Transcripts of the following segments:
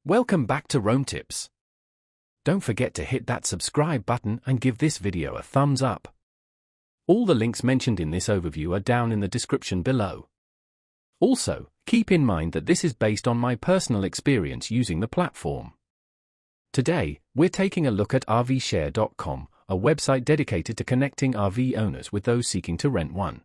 Welcome back to Roam Tips. Don't forget to hit that subscribe button and give this video a thumbs up. All the links mentioned in this overview are down in the description below. Also, keep in mind that this is based on my personal experience using the platform. Today, we're taking a look at RVshare.com, a website dedicated to connecting RV owners with those seeking to rent one.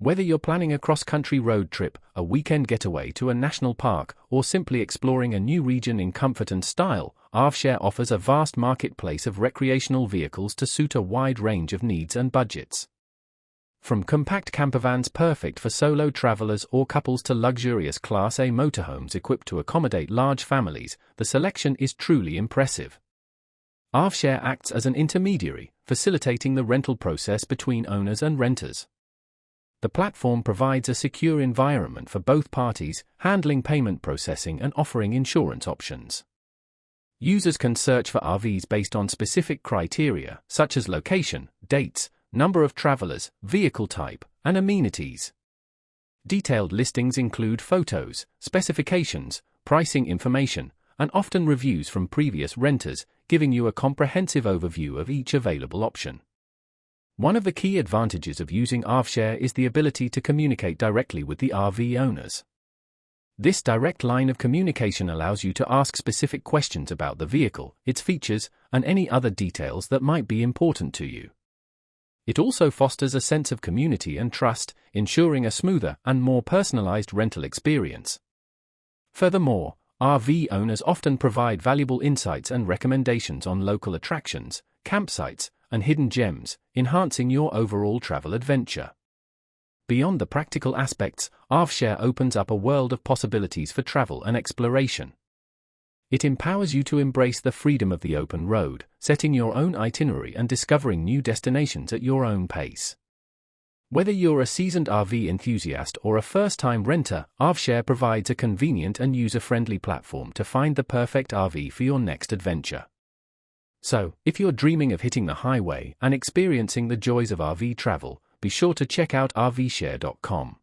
Whether you're planning a cross-country road trip, a weekend getaway to a national park, or simply exploring a new region in comfort and style, RVshare offers a vast marketplace of recreational vehicles to suit a wide range of needs and budgets. From compact campervans perfect for solo travelers or couples to luxurious Class A motorhomes equipped to accommodate large families, the selection is truly impressive. RVshare acts as an intermediary, facilitating the rental process between owners and renters. The platform provides a secure environment for both parties, handling payment processing and offering insurance options. Users can search for RVs based on specific criteria, such as location, dates, number of travelers, vehicle type, and amenities. Detailed listings include photos, specifications, pricing information, and often reviews from previous renters, giving you a comprehensive overview of each available option. One of the key advantages of using RVshare is the ability to communicate directly with the RV owners. This direct line of communication allows you to ask specific questions about the vehicle, its features, and any other details that might be important to you. It also fosters a sense of community and trust, ensuring a smoother and more personalized rental experience. Furthermore, RV owners often provide valuable insights and recommendations on local attractions, campsites, and hidden gems, enhancing your overall travel adventure. Beyond the practical aspects, RVshare opens up a world of possibilities for travel and exploration. It empowers you to embrace the freedom of the open road, setting your own itinerary and discovering new destinations at your own pace. Whether you're a seasoned RV enthusiast or a first-time renter, RVshare provides a convenient and user-friendly platform to find the perfect RV for your next adventure. So, if you're dreaming of hitting the highway and experiencing the joys of RV travel, be sure to check out RVshare.com.